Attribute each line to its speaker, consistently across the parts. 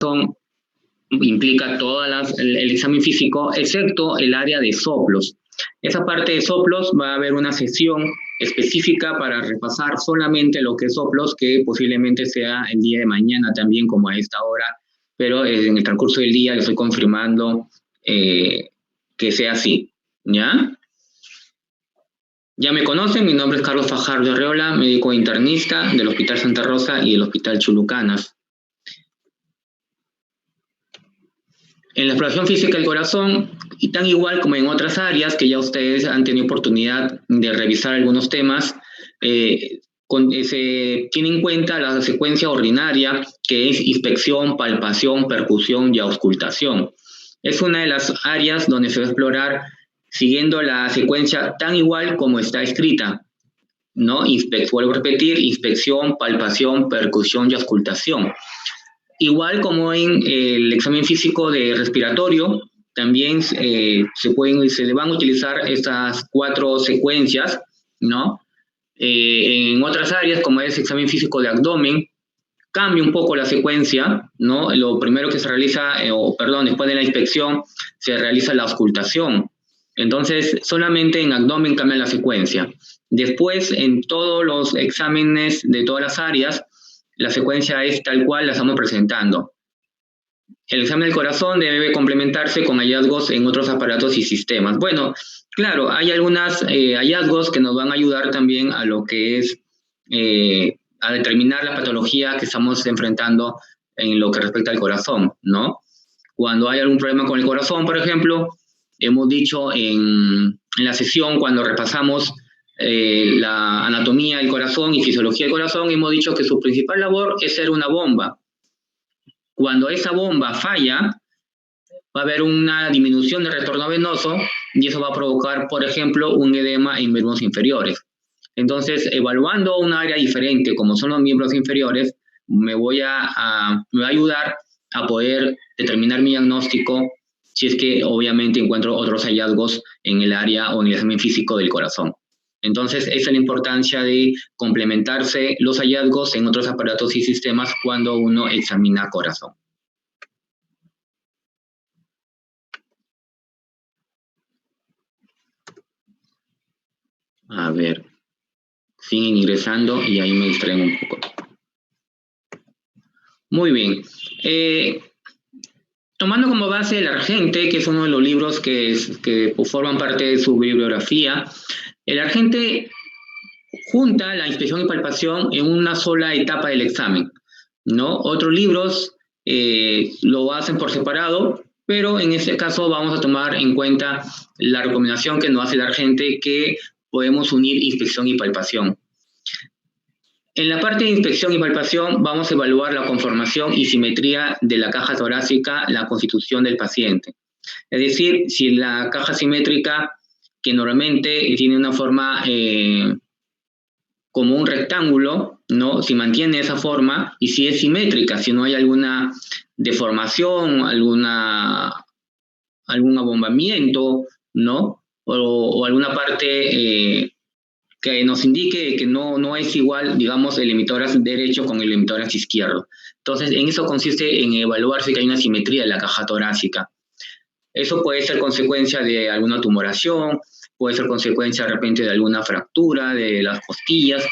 Speaker 1: corazón implica el examen físico, excepto el área de soplos. Esa parte de soplos va a haber una sesión específica para repasar solamente lo que es soplos, que posiblemente sea el día de mañana también, como a esta hora, pero en el transcurso del día le estoy confirmando que sea así, ¿ya? Ya me conocen, mi nombre es Carlos Fajardo Arreola, médico internista del Hospital Santa Rosa y del Hospital Chulucanas. En la exploración física del corazón, y tan igual como en otras áreas que ya ustedes han tenido oportunidad de revisar algunos temas, se tiene en cuenta la secuencia ordinaria, que es inspección, palpación, percusión y auscultación. Es una de las áreas donde se va a explorar siguiendo la secuencia tan igual como está escrita, ¿no? Vuelvo a repetir, inspección, palpación, percusión y auscultación. Igual como en el examen físico de respiratorio, también se le van a utilizar estas 4 secuencias, ¿no? En otras áreas, como es examen físico de abdomen, cambia un poco la secuencia, ¿no? Lo primero que se realiza, después de la inspección, se realiza la auscultación. Entonces, solamente en abdomen cambia la secuencia. Después, en todos los exámenes de todas las áreas, la secuencia es tal cual la estamos presentando. El examen del corazón debe complementarse con hallazgos en otros aparatos y sistemas. Bueno, claro, hay algunos hallazgos que nos van a ayudar también a lo que es a determinar la patología que estamos enfrentando en lo que respecta al corazón, ¿no? Cuando hay algún problema con el corazón, por ejemplo, hemos dicho en la sesión, cuando repasamos la anatomía del corazón y fisiología del corazón, hemos dicho que su principal labor es ser una bomba. Cuando esa bomba falla, va a haber una disminución del retorno venoso y eso va a provocar, por ejemplo, un edema en miembros inferiores. Entonces, evaluando un área diferente, como son los miembros inferiores, me va a ayudar a poder determinar mi diagnóstico si es que obviamente encuentro otros hallazgos en el área o en el examen físico del corazón. Entonces, esa es la importancia de complementarse los hallazgos en otros aparatos y sistemas cuando uno examina corazón. A ver, siguen ingresando y ahí me distraen un poco. Muy bien. Tomando como base el Argente, que es uno de los libros que forman parte de su bibliografía, el Argente junta la inspección y palpación en una sola etapa del examen, ¿no? Otros libros lo hacen por separado, pero en este caso vamos a tomar en cuenta la recomendación que nos hace el Argente, que podemos unir inspección y palpación. En la parte de inspección y palpación vamos a evaluar la conformación y simetría de la caja torácica, la constitución del paciente. Es decir, si la caja simétrica, que normalmente tiene una forma como un rectángulo, ¿no? Si mantiene esa forma, y si es simétrica, si no hay alguna deformación, algún abombamiento, ¿no? O alguna parte que nos indique que no es igual, digamos, el emitoras derecho con el emitoras izquierdo. Entonces, en eso consiste en evaluar si hay una simetría de la caja torácica. Eso puede ser consecuencia de alguna tumoración, puede ser consecuencia de repente de alguna fractura de las costillas,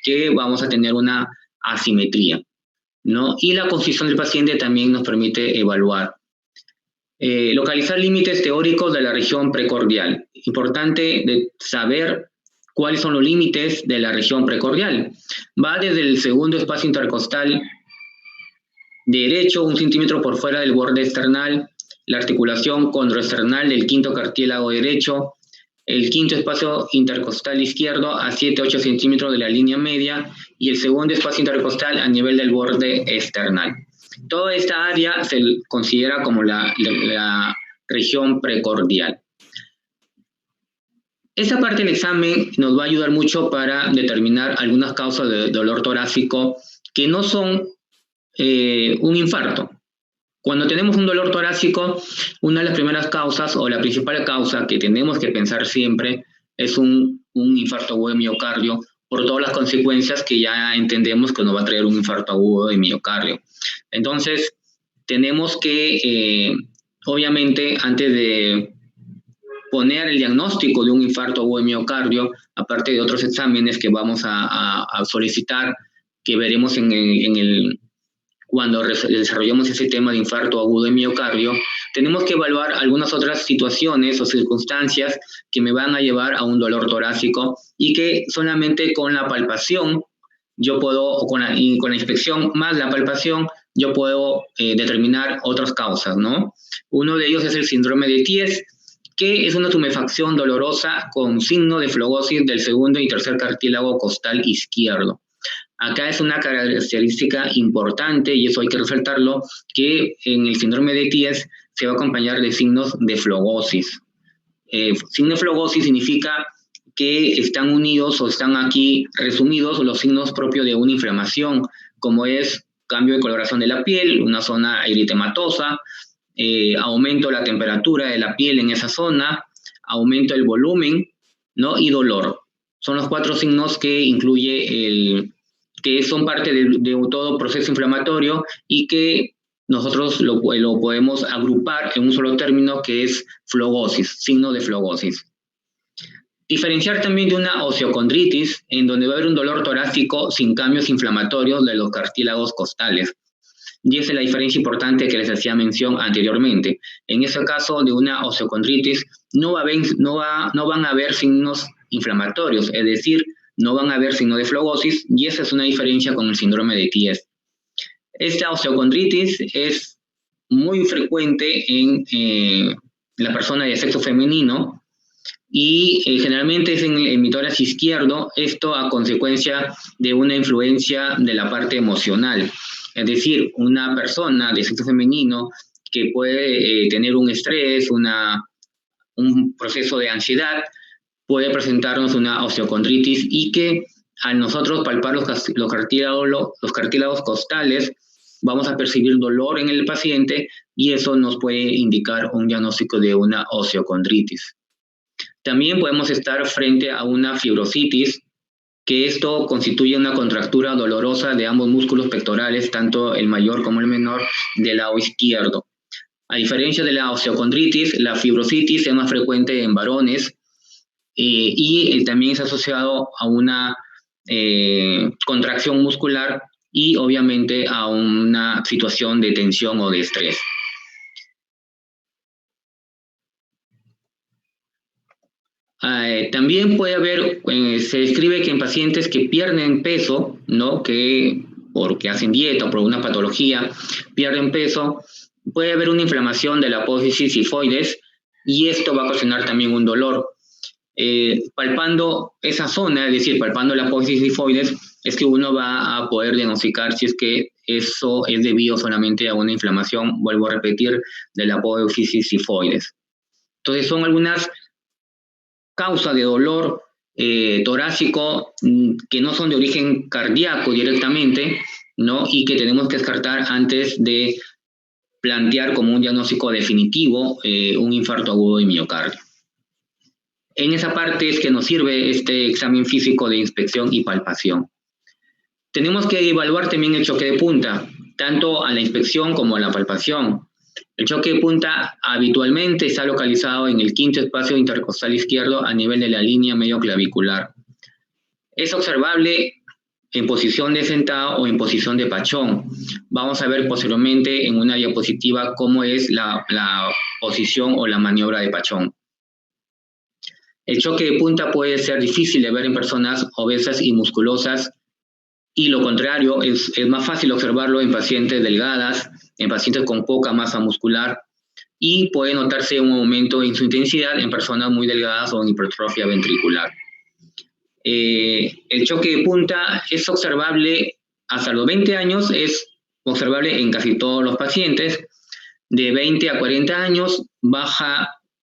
Speaker 1: que vamos a tener una asimetría, ¿no? Y la constitución del paciente también nos permite evaluar. Localizar límites teóricos de la región precordial. Importante de saber cuáles son los límites de la región precordial. Va desde el segundo espacio intercostal derecho, 1 centímetro por fuera del borde external, la articulación condroesternal del quinto cartílago derecho, el quinto espacio intercostal izquierdo a 7-8 centímetros de la línea media y el segundo espacio intercostal a nivel del borde external. Toda esta área se considera como la región precordial. Esta parte del examen nos va a ayudar mucho para determinar algunas causas de dolor torácico que no son un infarto. Cuando tenemos un dolor torácico, una de las primeras causas o la principal causa que tenemos que pensar siempre es un infarto agudo de miocardio, por todas las consecuencias que ya entendemos que nos va a traer un infarto agudo de miocardio. Entonces, tenemos que, obviamente, antes de poner el diagnóstico de un infarto agudo de miocardio, aparte de otros exámenes que vamos a solicitar, que veremos cuando desarrollamos ese tema de infarto agudo de miocardio, tenemos que evaluar algunas otras situaciones o circunstancias que me van a llevar a un dolor torácico y que solamente con la palpación yo puedo, o con la inspección más la palpación, yo puedo determinar otras causas, ¿no? Uno de ellos es el síndrome de Ties, que es una tumefacción dolorosa con signo de flogosis del segundo y tercer cartílago costal izquierdo. Acá es una característica importante, y eso hay que resaltarlo, que en el síndrome de Ties se va a acompañar de signos de flogosis. Signo de flogosis significa que están unidos o están aquí resumidos los signos propios de una inflamación, como es cambio de coloración de la piel, una zona eritematosa, aumento de la temperatura de la piel en esa zona, aumento del volumen, ¿no? Y dolor. Son los 4 signos que incluye que son parte de todo proceso inflamatorio y que nosotros lo podemos agrupar en un solo término, que es flogosis, signo de flogosis. Diferenciar también de una osteocondritis, en donde va a haber un dolor torácico sin cambios inflamatorios de los cartílagos costales. Y esa es la diferencia importante que les hacía mención anteriormente. En ese caso de una osteocondritis no van a haber signos inflamatorios, es decir, no van a haber signo de flogosis, y esa es una diferencia con el síndrome de Ties. Esta osteocondritis es muy frecuente en la persona de sexo femenino y generalmente es en el hemisferio izquierdo, esto a consecuencia de una influencia de la parte emocional. Es decir, una persona de sexo femenino que puede tener un estrés, un proceso de ansiedad, puede presentarnos una osteocondritis, y que al nosotros palpar los cartílagos costales vamos a percibir dolor en el paciente, y eso nos puede indicar un diagnóstico de una osteocondritis. También podemos estar frente a una fibrositis, que esto constituye una contractura dolorosa de ambos músculos pectorales, tanto el mayor como el menor, del lado izquierdo. A diferencia de la osteocondritis, la fibrositis es más frecuente en varones, y también es asociado a una contracción muscular y obviamente a una situación de tensión o de estrés. También puede haber, se describe que en pacientes que pierden peso, ¿no? Que porque hacen dieta o por una patología pierden peso, puede haber una inflamación de la apófisis sifoides, y esto va a ocasionar también un dolor. Palpando esa zona, es decir, palpando la apófisis sifoides, es que uno va a poder diagnosticar si es que eso es debido solamente a una inflamación, vuelvo a repetir, de la apófisis sifoides. Entonces son algunas causas de dolor torácico que no son de origen cardíaco directamente, ¿no? Y que tenemos que descartar antes de plantear como un diagnóstico definitivo un infarto agudo de miocardio. En esa parte es que nos sirve este examen físico de inspección y palpación. Tenemos que evaluar también el choque de punta, tanto a la inspección como a la palpación. El choque de punta habitualmente está localizado en el quinto espacio intercostal izquierdo a nivel de la línea medioclavicular. Es observable en posición de sentado o en posición de pachón. Vamos a ver posteriormente en una diapositiva cómo es la posición o la maniobra de pachón. El choque de punta puede ser difícil de ver en personas obesas y musculosas, y lo contrario, es más fácil observarlo en pacientes delgadas, en pacientes con poca masa muscular, y puede notarse un aumento en su intensidad en personas muy delgadas o en hipertrofia ventricular. El choque de punta es observable hasta los 20 años, es observable en casi todos los pacientes. De 20 a 40 años baja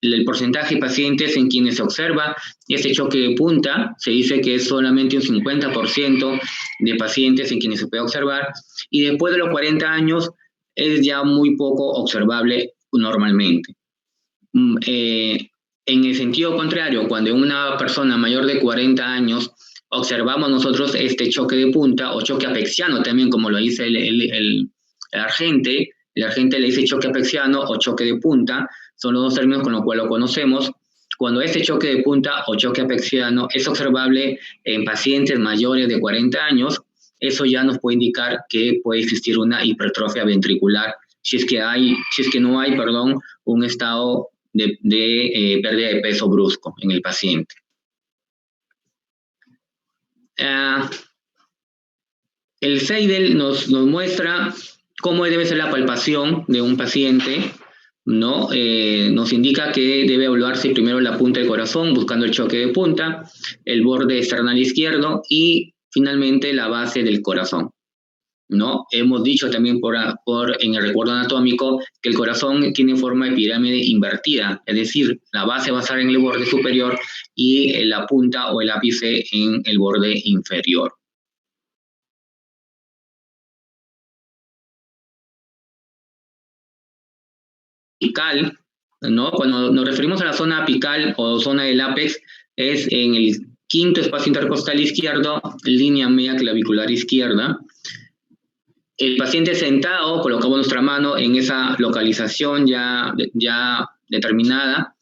Speaker 1: el porcentaje de pacientes en quienes se observa este choque de punta. Se dice que es solamente un 50% de pacientes en quienes se puede observar, y después de los 40 años es ya muy poco observable normalmente. En el sentido contrario, cuando en una persona mayor de 40 años observamos nosotros este choque de punta, o choque apexiano también, como lo dice el Argente, La gente le dice choque apexiano o choque de punta, son los dos términos con los cuales lo conocemos. Cuando este choque de punta o choque apexiano es observable en pacientes mayores de 40 años, eso ya nos puede indicar que puede existir una hipertrofia ventricular, si es que no hay, un estado de pérdida de peso brusco en el paciente. El Seidel nos muestra cómo debe ser la palpación de un paciente, ¿no? Nos indica que debe evaluarse primero la punta del corazón, buscando el choque de punta, el borde external izquierdo y finalmente la base del corazón, ¿no? Hemos dicho también en el recuerdo anatómico que el corazón tiene forma de pirámide invertida, es decir, la base va a estar en el borde superior y la punta o el ápice en el borde inferior. Apical, ¿no? Cuando nos referimos a la zona apical o zona del ápex, es en el quinto espacio intercostal izquierdo, línea media clavicular izquierda. El paciente sentado, colocamos nuestra mano en esa localización ya determinada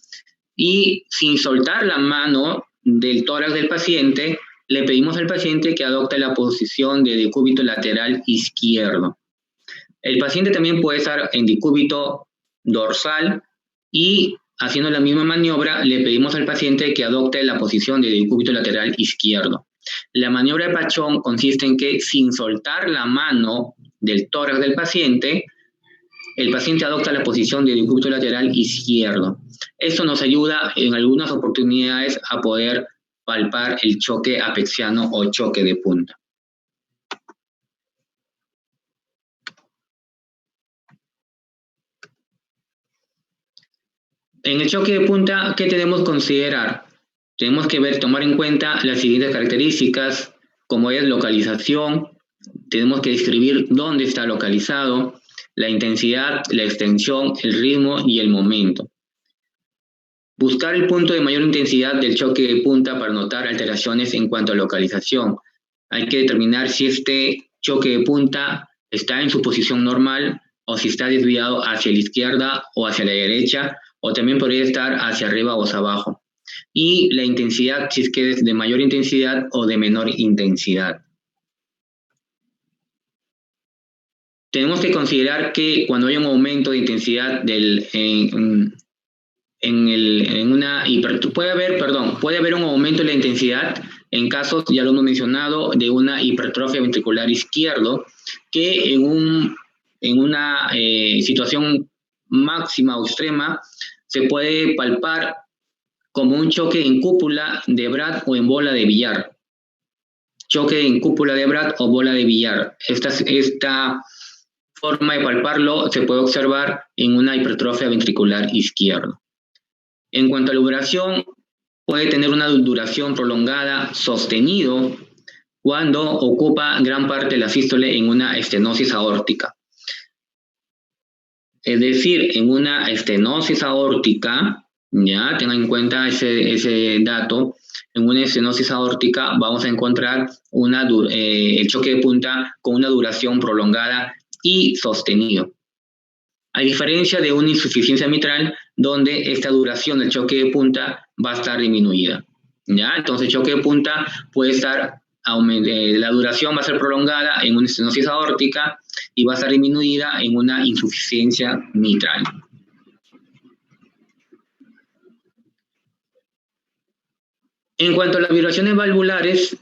Speaker 1: y sin soltar la mano del tórax del paciente, le pedimos al paciente que adopte la posición de decúbito lateral izquierdo. El paciente también puede estar en decúbito dorsal y haciendo la misma maniobra le pedimos al paciente que adopte la posición de decúbito lateral izquierdo. La maniobra de Pachón consiste en que sin soltar la mano del tórax del paciente, el paciente adopta la posición de decúbito lateral izquierdo. Esto nos ayuda en algunas oportunidades a poder palpar el choque apexiano o choque de punta. En el choque de punta, ¿qué tenemos que considerar? Tenemos que tomar en cuenta las siguientes características, como es localización, tenemos que describir dónde está localizado, la intensidad, la extensión, el ritmo y el momento. Buscar el punto de mayor intensidad del choque de punta para notar alteraciones en cuanto a localización. Hay que determinar si este choque de punta está en su posición normal o si está desviado hacia la izquierda o hacia la derecha, o también podría estar hacia arriba o hacia abajo. Y la intensidad, si es que es de mayor intensidad o de menor intensidad. Tenemos que considerar que cuando hay un aumento de intensidad puede haber un aumento de la intensidad en casos, ya lo hemos mencionado, de una hipertrofia ventricular izquierdo, que en una situación máxima o extrema se puede palpar como un choque en cúpula de Brad o en bola de billar. Choque en cúpula de Brad o bola de billar. Esta forma de palparlo se puede observar en una hipertrofia ventricular izquierda. En cuanto a la duración, puede tener una duración prolongada sostenido cuando ocupa gran parte de la sístole en una estenosis aórtica. Es decir, en una estenosis aórtica, ya tengan en cuenta ese dato, en una estenosis aórtica vamos a encontrar el choque de punta con una duración prolongada y sostenido. A diferencia de una insuficiencia mitral, donde esta duración del choque de punta va a estar disminuida. ¿Ya? Entonces, el choque de punta puede estar, la duración va a ser prolongada en una estenosis aórtica y va a estar disminuida en una insuficiencia mitral. En cuanto a las vibraciones valvulares,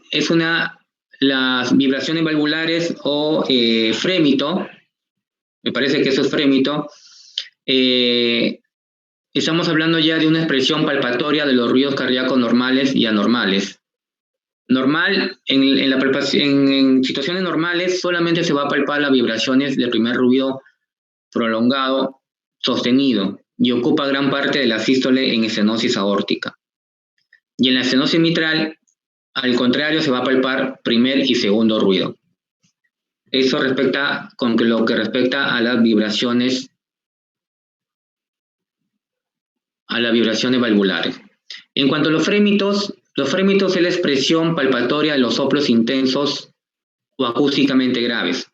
Speaker 1: las vibraciones valvulares o frémito, me parece que eso es frémito, estamos hablando ya de una expresión palpatoria de los ruidos cardíacos normales y anormales. Normal, en situaciones normales solamente se va a palpar las vibraciones del primer ruido prolongado, sostenido, y ocupa gran parte de la sístole en estenosis aórtica. Y en la estenosis mitral, al contrario, se va a palpar primer y segundo ruido. Eso con lo que respecta a las vibraciones valvulares. En cuanto a los frémitos es la expresión palpatoria de los soplos intensos o acústicamente graves.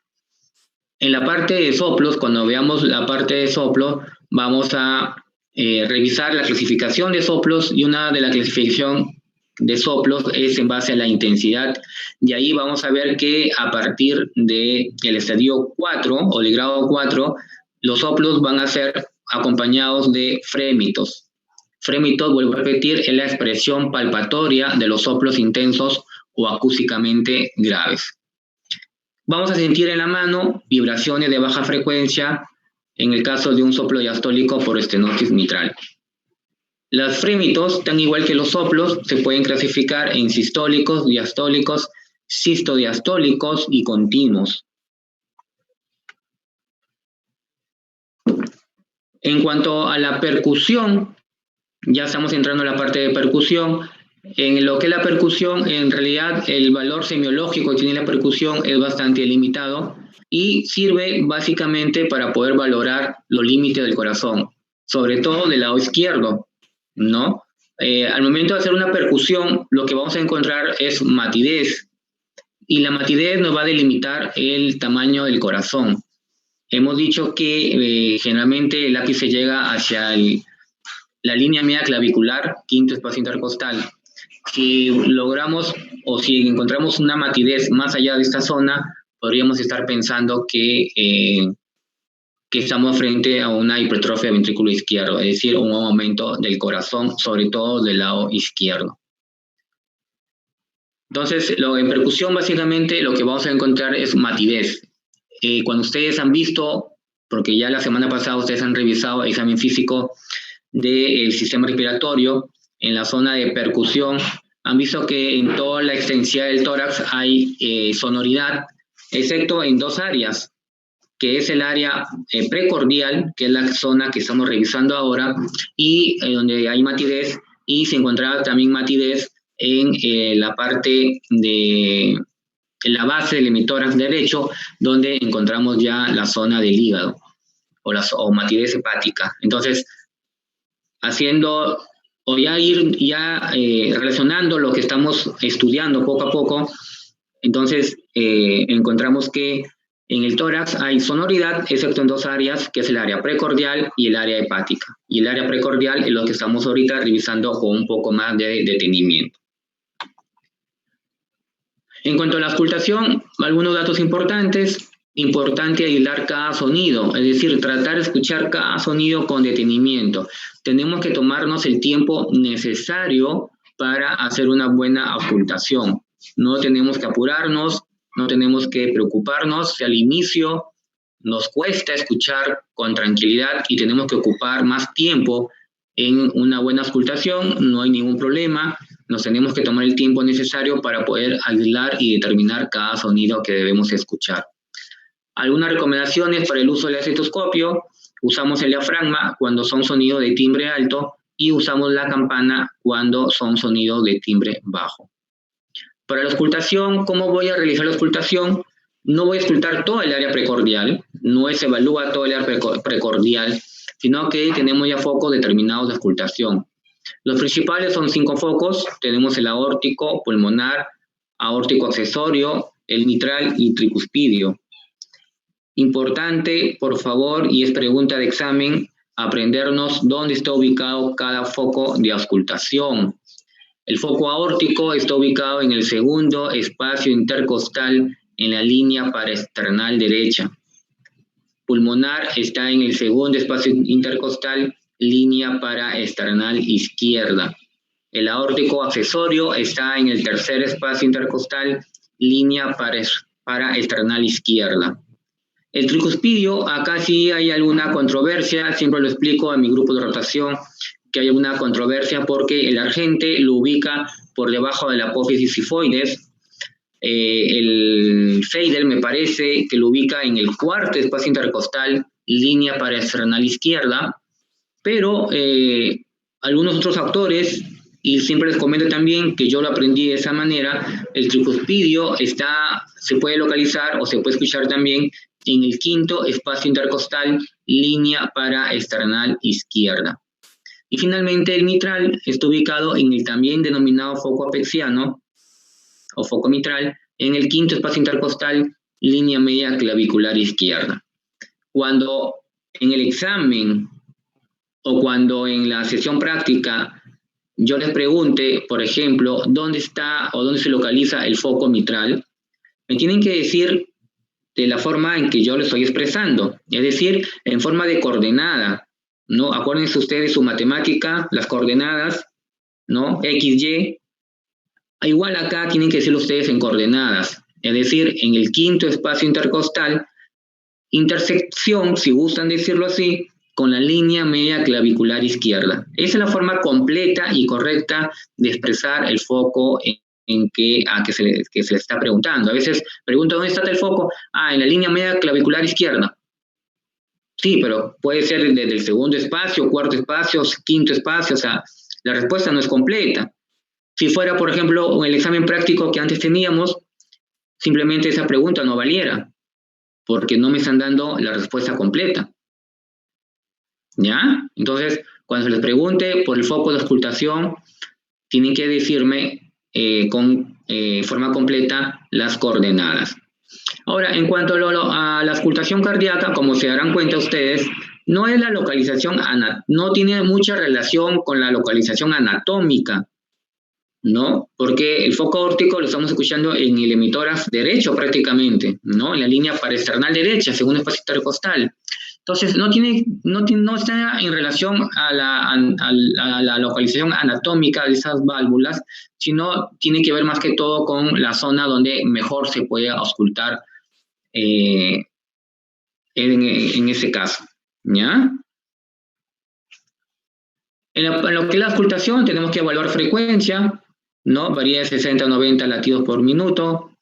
Speaker 1: En la parte de soplos, cuando veamos la parte de soplos, vamos a revisar la clasificación de soplos, y una de la clasificación de soplos es en base a la intensidad, y ahí vamos a ver que a partir del estadio 4 o del grado 4, los soplos van a ser acompañados de frémitos. Frémitos, vuelvo a repetir, es la expresión palpatoria de los soplos intensos o acústicamente graves. Vamos a sentir en la mano vibraciones de baja frecuencia en el caso de un soplo diastólico por estenosis mitral. Los frémitos, tan igual que los soplos, se pueden clasificar en sistólicos, diastólicos, sistodiastólicos y continuos. En cuanto a la percusión, ya estamos entrando en la parte de percusión. En lo que es la percusión, en realidad el valor semiológico que tiene la percusión es bastante limitado y sirve básicamente para poder valorar los límites del corazón, sobre todo del lado izquierdo, ¿no? Al momento de hacer una percusión, lo que vamos a encontrar es matidez, y la matidez nos va a delimitar el tamaño del corazón. Hemos dicho que generalmente el lápiz se llega hacia la línea media clavicular, quinto espacio intercostal. Si logramos o si encontramos una matidez más allá de esta zona, podríamos estar pensando que estamos frente a una hipertrofia del ventrículo izquierdo, es decir, un aumento del corazón, sobre todo del lado izquierdo. Entonces, en percusión básicamente lo que vamos a encontrar es matidez. Cuando ustedes han visto, porque ya la semana pasada ustedes han revisado el examen físico del sistema respiratorio, en la zona de percusión, han visto que en toda la extensidad del tórax hay sonoridad, excepto en dos áreas, que es el área precordial, que es la zona que estamos revisando ahora, y donde hay matidez, y se encontraba también matidez en la parte de la base del hemitórax derecho, donde encontramos ya la zona del hígado, o matidez hepática. Entonces, haciendo o relacionando lo que estamos estudiando poco a poco, entonces encontramos que en el tórax hay sonoridad, excepto en dos áreas, que es el área precordial y el área hepática. Y el área precordial es lo que estamos ahorita revisando con un poco más de detenimiento. En cuanto a la auscultación, algunos datos importantes. Importante aislar cada sonido, es decir, tratar de escuchar cada sonido con detenimiento. Tenemos que tomarnos el tiempo necesario para hacer una buena auscultación. No tenemos que apurarnos, no tenemos que preocuparnos si al inicio nos cuesta escuchar con tranquilidad y tenemos que ocupar más tiempo en una buena auscultación, no hay ningún problema. Nos tenemos que tomar el tiempo necesario para poder aislar y determinar cada sonido que debemos escuchar. Algunas recomendaciones para el uso del estetoscopio: usamos el diafragma cuando son sonidos de timbre alto y usamos la campana cuando son sonidos de timbre bajo. Para la auscultación, ¿cómo voy a realizar la auscultación? No voy a auscultar todo el área precordial, no se evalúa todo el área precordial, sino que tenemos ya focos determinados de auscultación. Los principales son 5 focos: tenemos el aórtico, pulmonar, aórtico accesorio, el mitral y tricuspidio. Importante, por favor, y es pregunta de examen, aprendernos dónde está ubicado cada foco de auscultación. El foco aórtico está ubicado en el segundo espacio intercostal en la línea paraesternal derecha. Pulmonar está en el segundo espacio intercostal, línea paraesternal izquierda. El aórtico accesorio está en el tercer espacio intercostal, línea paraesternal izquierda. El tricuspidio, acá sí hay alguna controversia, siempre lo explico a mi grupo de rotación, que hay una controversia porque el Argente lo ubica por debajo de la apófisis sifoides. El Feidel me parece que lo ubica en el cuarto espacio intercostal, línea paraesternal izquierda, pero algunos otros autores, y siempre les comento también que yo lo aprendí de esa manera, el tricuspidio se puede localizar o se puede escuchar también en el quinto espacio intercostal, línea paraesternal izquierda. Y finalmente el mitral está ubicado en el también denominado foco apexiano o foco mitral, en el quinto espacio intercostal, línea media clavicular izquierda. Cuando en el examen o cuando en la sesión práctica yo les pregunte, por ejemplo, dónde está o dónde se localiza el foco mitral, me tienen que decir de la forma en que yo lo estoy expresando, es decir, en forma de coordenada, ¿no? Acuérdense ustedes su matemática, las coordenadas, ¿no? X, Y. Igual acá tienen que decirlo ustedes en coordenadas, es decir, en el quinto espacio intercostal, intersección, si gustan decirlo así, con la línea media clavicular izquierda. Esa es la forma completa y correcta de expresar el foco que se le está preguntando. A veces pregunto, ¿dónde está el foco? En la línea media clavicular izquierda. Sí, pero puede ser desde el segundo espacio, cuarto espacio, quinto espacio, o sea, la respuesta no es completa. Si fuera, por ejemplo, el examen práctico que antes teníamos, simplemente esa pregunta no valiera, porque no me están dando la respuesta completa. ¿Ya? Entonces, cuando se les pregunte por el foco de auscultación, tienen que decirme con forma completa las coordenadas. Ahora, en cuanto a la auscultación cardíaca, como se darán cuenta ustedes, no es la localización, no tiene mucha relación con la localización anatómica, ¿no? Porque el foco aórtico lo estamos escuchando en el emitórax derecho prácticamente, ¿no? En la línea paraesternal derecha, segundo espacio intercostal. Entonces, no está en relación a la localización anatómica de esas válvulas, sino tiene que ver más que todo con la zona donde mejor se puede auscultar en ese caso, ¿ya? En lo que es la auscultación tenemos que evaluar frecuencia, ¿no? Varía de 60 a 90 latidos por minuto.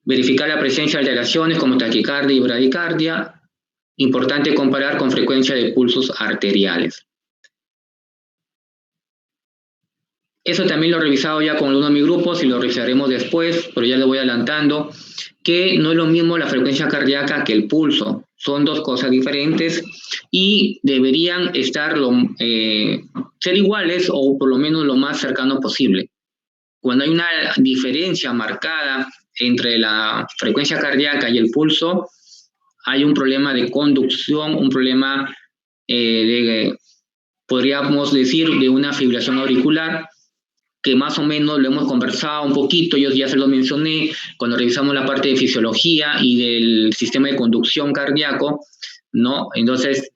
Speaker 1: Verificar la presencia de alteraciones como taquicardia y bradicardia. Importante comparar con frecuencia de pulsos arteriales. Eso también lo he revisado ya con uno de mis grupos y lo revisaremos después, pero ya le voy adelantando que no es lo mismo la frecuencia cardíaca que el pulso. Son dos cosas diferentes y deberían ser iguales o por lo menos lo más cercano posible. Cuando hay una diferencia marcada entre la frecuencia cardíaca y el pulso, hay un problema de conducción, un problema podríamos decir, de una fibrilación auricular, que más o menos lo hemos conversado un poquito, yo ya se lo mencioné cuando revisamos la parte de fisiología y del sistema de conducción cardíaco, ¿no? Entonces,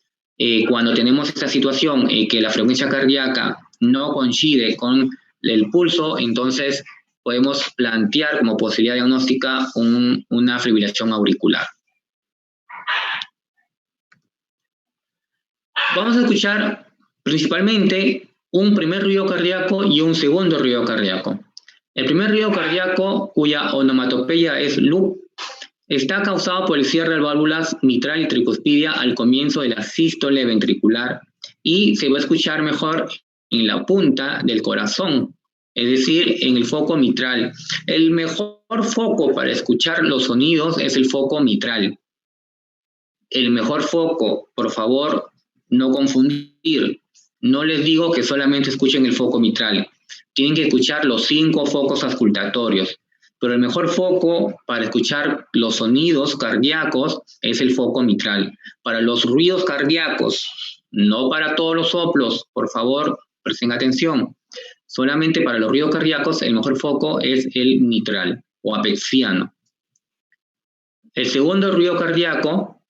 Speaker 1: cuando tenemos esta situación que la frecuencia cardíaca no coincide con el pulso, entonces podemos plantear como posibilidad diagnóstica una fibrilación auricular. Vamos a escuchar principalmente un primer ruido cardíaco y un segundo ruido cardíaco. El primer ruido cardíaco, cuya onomatopeya es loop, está causado por el cierre de válvulas mitral y tricuspidia al comienzo de la sístole ventricular y se va a escuchar mejor en la punta del corazón, es decir, en el foco mitral. El mejor foco para escuchar los sonidos es el foco mitral. El mejor foco, por favor, no confundir. No les digo que solamente escuchen el foco mitral. Tienen que escuchar los 5 focos auscultatorios. Pero el mejor foco para escuchar los sonidos cardíacos es el foco mitral. Para los ruidos cardíacos, no para todos los soplos, por favor, presten atención. Solamente para los ruidos cardíacos el mejor foco es el mitral o apexiano. El segundo ruido cardíaco,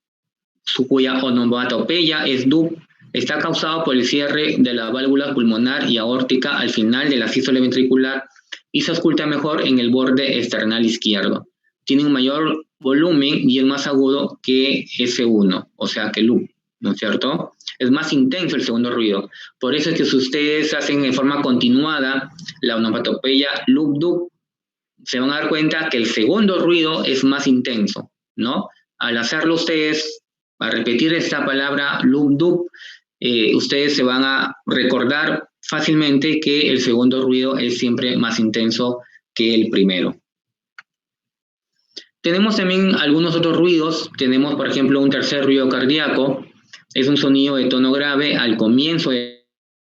Speaker 1: cuya onomatopeya es DUP, está causado por el cierre de la válvula pulmonar y aórtica al final de la sístole ventricular y se ausculta mejor en el borde esternal izquierdo. Tiene un mayor volumen y es más agudo que S1, o sea que LUP, ¿no es cierto? Es más intenso el segundo ruido. Por eso es que si ustedes hacen en forma continuada la onomatopeya LUP-DUP, se van a dar cuenta que el segundo ruido es más intenso, ¿no? Al hacerlo ustedes, a repetir esta palabra LUP-DUP, ustedes se van a recordar fácilmente que el segundo ruido es siempre más intenso que el primero. Tenemos también algunos otros ruidos. Tenemos, por ejemplo, un tercer ruido cardíaco. Es un sonido de tono grave al comienzo de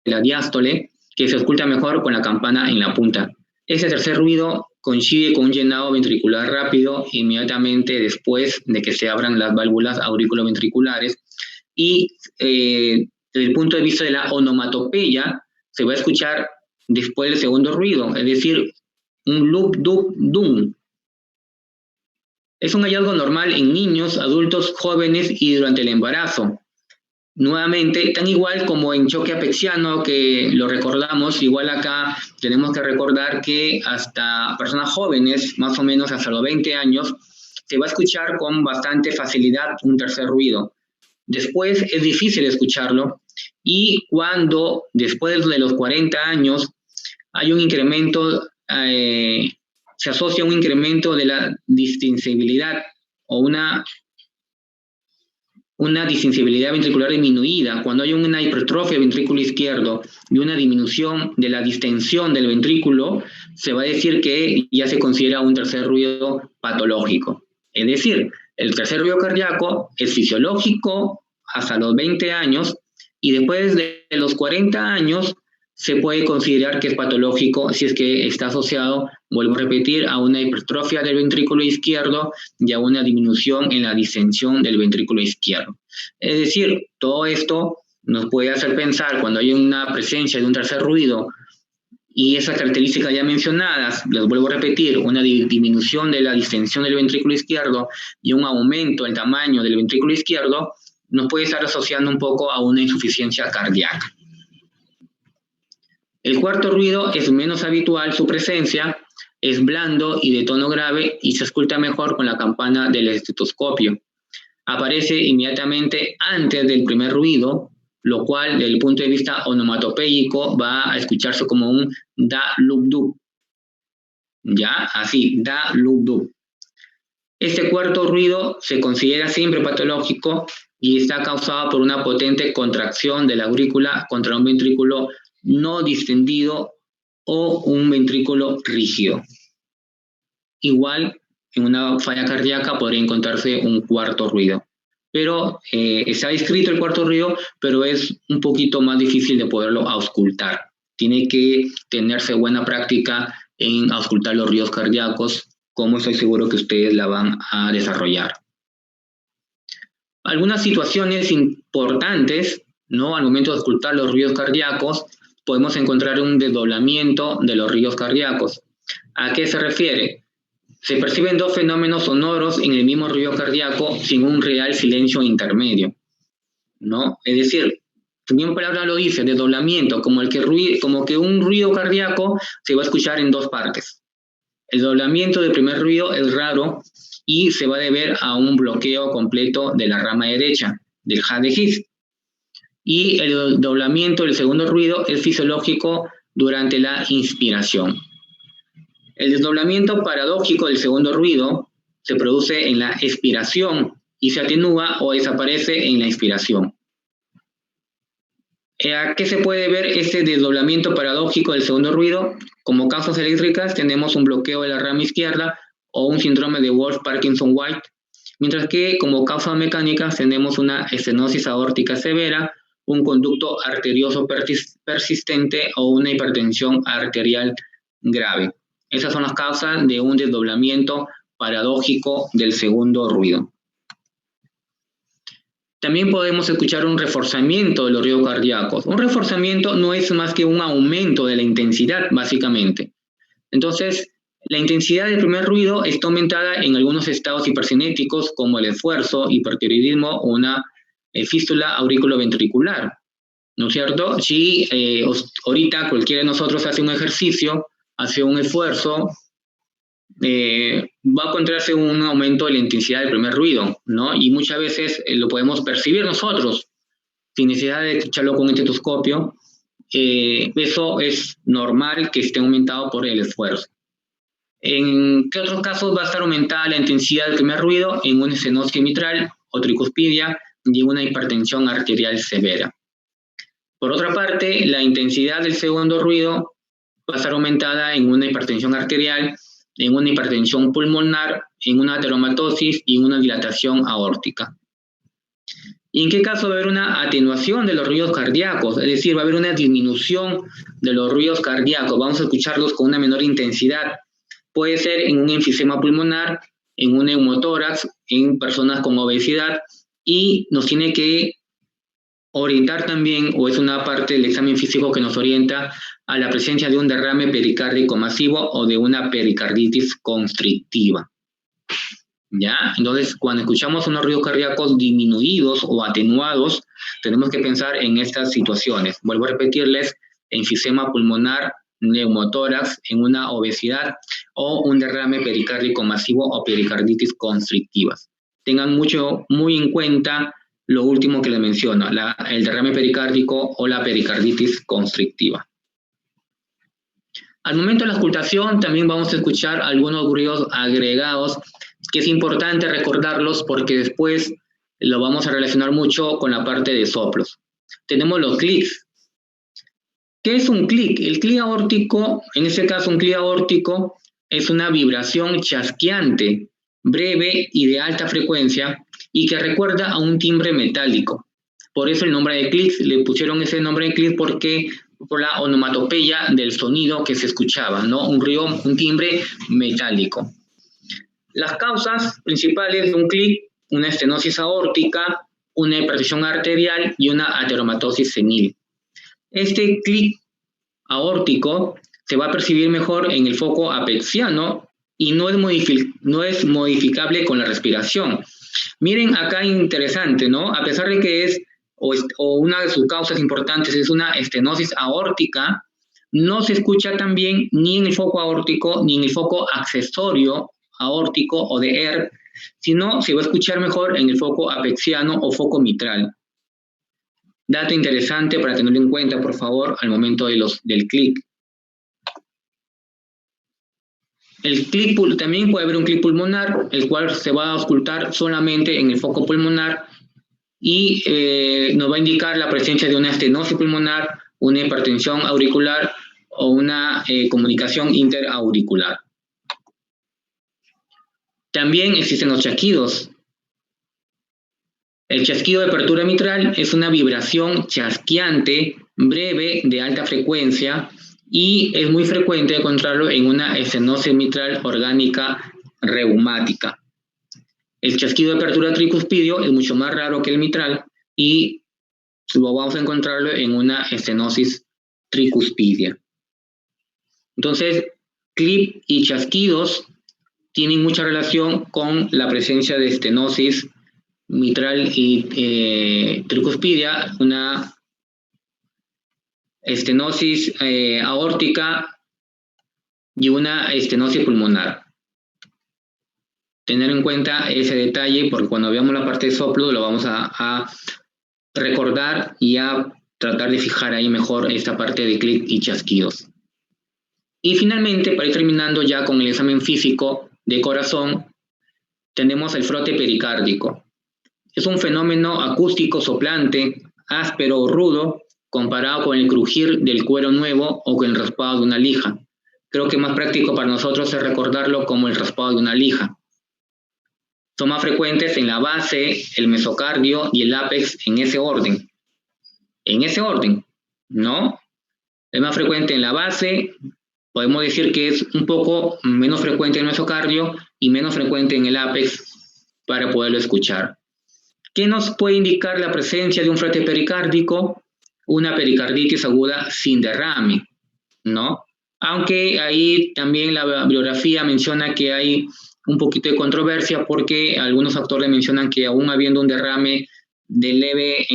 Speaker 1: la diástole que se ausculta mejor con la campana en la punta. Ese tercer ruido coincide con un llenado ventricular rápido inmediatamente después de que se abran las válvulas auriculoventriculares y desde el punto de vista de la onomatopeya se va a escuchar después del segundo ruido, es decir, un lup, dup, dum. Es un hallazgo normal en niños, adultos, jóvenes y durante el embarazo. Nuevamente, tan igual como en choque apexiano, que lo recordamos, igual acá tenemos que recordar que hasta personas jóvenes, más o menos hasta los 20 años, se va a escuchar con bastante facilidad un tercer ruido. Después es difícil escucharlo y cuando después de los 40 años hay un incremento, se asocia un incremento de la distintibilidad o una distintibilidad ventricular disminuida, cuando hay una hipertrofia del ventrículo izquierdo y una disminución de la distensión del ventrículo, se va a decir que ya se considera un tercer ruido patológico. Es decir, el tercer ruido cardíaco es fisiológico hasta los 20 años y después de los 40 años se puede considerar que es patológico si es que está asociado, vuelvo a repetir, a una hipertrofia del ventrículo izquierdo y a una disminución en la distensión del ventrículo izquierdo. Es decir, todo esto nos puede hacer pensar cuando hay una presencia de un tercer ruido y esas características ya mencionadas, les vuelvo a repetir, una disminución de la distensión del ventrículo izquierdo y un aumento del tamaño del ventrículo izquierdo, nos puede estar asociando un poco a una insuficiencia cardíaca. El cuarto ruido es menos habitual su presencia, es blando y de tono grave y se escucha mejor con la campana del estetoscopio. Aparece inmediatamente antes del primer ruido, lo cual desde el punto de vista onomatopéyico va a escucharse como un da lup dup. ¿Ya? Así, da lup dup. Este cuarto ruido se considera siempre patológico y está causado por una potente contracción de la aurícula contra un ventrículo no distendido o un ventrículo rígido. Igual, en una falla cardíaca podría encontrarse un cuarto ruido. Pero está descrito el cuarto ruido, pero es un poquito más difícil de poderlo auscultar. Tiene que tenerse buena práctica en auscultar los ruidos cardíacos, como estoy seguro que ustedes la van a desarrollar. Algunas situaciones importantes, ¿no? Al momento de auscultar los ruidos cardíacos, podemos encontrar un desdoblamiento de los ruidos cardíacos. ¿A qué se refiere? Se perciben dos fenómenos sonoros en el mismo ruido cardíaco sin un real silencio intermedio, ¿no? Es decir, su misma palabra lo dice, desdoblamiento, como que un ruido cardíaco se va a escuchar en dos partes. El doblamiento del primer ruido es raro y se va a deber a un bloqueo completo de la rama derecha del haz de His. Y el doblamiento del segundo ruido es fisiológico durante la inspiración. El desdoblamiento paradójico del segundo ruido se produce en la expiración y se atenúa o desaparece en la inspiración. ¿A qué se puede ver este desdoblamiento paradójico del segundo ruido? Como causas eléctricas tenemos un bloqueo de la rama izquierda o un síndrome de Wolff-Parkinson-White, mientras que como causas mecánicas tenemos una estenosis aórtica severa, un conducto arterioso persistente o una hipertensión arterial grave. Esas son las causas de un desdoblamiento paradójico del segundo ruido. También podemos escuchar un reforzamiento de los ruidos cardíacos. Un reforzamiento no es más que un aumento de la intensidad, básicamente. Entonces, la intensidad del primer ruido está aumentada en algunos estados hipercinéticos, como el esfuerzo, hipertiroidismo o una fístula auriculoventricular, ¿no es cierto? Si ahorita cualquiera de nosotros hace un ejercicio, hace un esfuerzo, va a encontrarse un aumento de la intensidad del primer ruido, ¿no? Y muchas veces lo podemos percibir nosotros, sin necesidad de escucharlo con un estetoscopio. Eso es normal que esté aumentado por el esfuerzo. ¿En qué otros casos va a estar aumentada la intensidad del primer ruido? En una estenosis mitral o tricuspidia y una hipertensión arterial severa. Por otra parte, la intensidad del segundo ruido va a estar aumentada en una hipertensión arterial, en una hipertensión pulmonar, en una ateromatosis y en una dilatación aórtica. ¿Y en qué caso va a haber una atenuación de los ruidos cardíacos? Es decir, va a haber una disminución de los ruidos cardíacos, vamos a escucharlos con una menor intensidad. Puede ser en un enfisema pulmonar, en un neumotórax, en personas con obesidad, y nos tiene que orientar también, o es una parte del examen físico que nos orienta a la presencia de un derrame pericárdico masivo o de una pericarditis constrictiva. ¿Ya? Entonces, cuando escuchamos unos ruidos cardíacos disminuidos o atenuados, tenemos que pensar en estas situaciones. Vuelvo a repetirles, enfisema pulmonar, neumotórax, en una obesidad o un derrame pericárdico masivo o pericarditis constrictivas. Tengan muy en cuenta lo último que les menciono, el derrame pericárdico o la pericarditis constrictiva. Al momento de la auscultación también vamos a escuchar algunos ruidos agregados que es importante recordarlos porque después lo vamos a relacionar mucho con la parte de soplos. Tenemos los clics. ¿Qué es un clic? El clic aórtico, en este caso un clic aórtico, es una vibración chasqueante, breve y de alta frecuencia y que recuerda a un timbre metálico. Por eso el nombre de clics, le pusieron ese nombre de clic porque por la onomatopeya del sonido que se escuchaba, ¿no? Un timbre metálico. Las causas principales de un clic, una estenosis aórtica, una hipertensión arterial y una ateromatosis senil. Este clic aórtico se va a percibir mejor en el foco apexiano y no es modificable con la respiración. Miren acá interesante, ¿no? A pesar de que es, o una de sus causas importantes es una estenosis aórtica, no se escucha tan bien ni en el foco aórtico ni en el foco accesorio aórtico o de ERB, sino se va a escuchar mejor en el foco apexiano o foco mitral. Dato interesante para tenerlo en cuenta, por favor, al momento del clic. El clic también puede haber un clic pulmonar, el cual se va a auscultar solamente en el foco pulmonar y nos va a indicar la presencia de una estenosis pulmonar, una hipertensión auricular o una comunicación interauricular. También existen los chasquidos. El chasquido de apertura mitral es una vibración chasqueante, breve, de alta frecuencia y es muy frecuente encontrarlo en una estenosis mitral orgánica reumática. El chasquido de apertura tricuspidio es mucho más raro que el mitral y vamos a encontrarlo en una estenosis tricuspidia. Entonces, clip y chasquidos tienen mucha relación con la presencia de estenosis mitral y tricuspidia, una estenosis aórtica y una estenosis pulmonar. Tener en cuenta ese detalle porque cuando veamos la parte de soplo lo vamos a recordar y a tratar de fijar ahí mejor esta parte de clic y chasquidos. Y finalmente, para ir terminando ya con el examen físico de corazón, tenemos el frote pericárdico. Es un fenómeno acústico soplante, áspero o rudo, comparado con el crujir del cuero nuevo o con el raspado de una lija. Creo que más práctico para nosotros es recordarlo como el raspado de una lija. Son más frecuentes en la base, el mesocardio y el ápex en ese orden. En ese orden, ¿no? Es más frecuente en la base, podemos decir que es un poco menos frecuente en el mesocardio y menos frecuente en el ápex para poderlo escuchar. ¿Qué nos puede indicar la presencia de un frote pericárdico? Una pericarditis aguda sin derrame, ¿no? Aunque ahí también la bibliografía menciona que hay un poquito de controversia porque algunos autores mencionan que aún habiendo un derrame de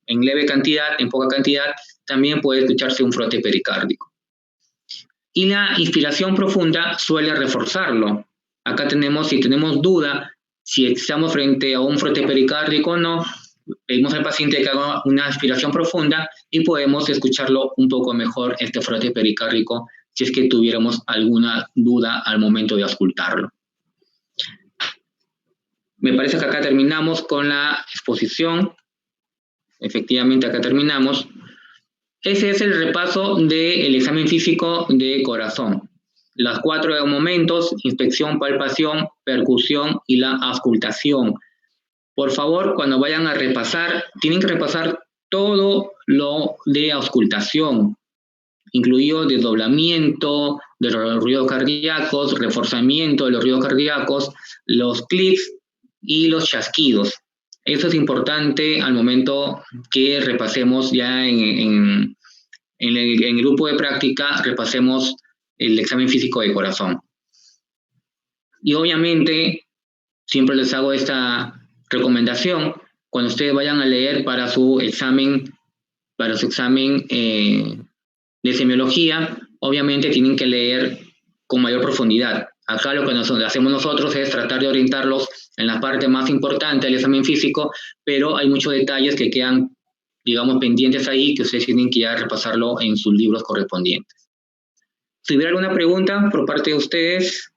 Speaker 1: en leve cantidad, en poca cantidad, también puede escucharse un frote pericárdico. Y la inspiración profunda suele reforzarlo. Acá tenemos, si tenemos duda, si estamos frente a un frote pericárdico o no, pedimos al paciente que haga una inspiración profunda y podemos escucharlo un poco mejor, este frote pericárdico, si es que tuviéramos alguna duda al momento de auscultarlo. Me parece que acá terminamos con la exposición. Efectivamente, acá terminamos. Ese es el repaso del examen físico de corazón. Los 4 momentos: inspección, palpación, percusión y la auscultación. Por favor, cuando vayan a repasar, tienen que repasar todo lo de auscultación. incluido desdoblamiento de los ruidos cardíacos, reforzamiento de los ruidos cardíacos, los clics y los chasquidos. Eso es importante al momento que repasemos ya en el grupo de práctica, repasemos el examen físico de corazón. Y obviamente, siempre les hago esta recomendación, cuando ustedes vayan a leer para su examen de semiología, obviamente tienen que leer con mayor profundidad. Acá lo que hacemos nosotros es tratar de orientarlos en la parte más importante del examen físico, pero hay muchos detalles que quedan, digamos, pendientes ahí, que ustedes tienen que ya repasarlo en sus libros correspondientes. Si hubiera alguna pregunta por parte de ustedes.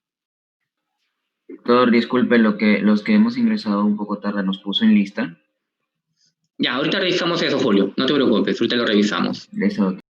Speaker 2: Doctor, disculpe, los que hemos ingresado un poco tarde nos puso en lista.
Speaker 1: Ya, ahorita revisamos eso, Julio. No te preocupes, ahorita lo revisamos.
Speaker 2: Listo, doctor.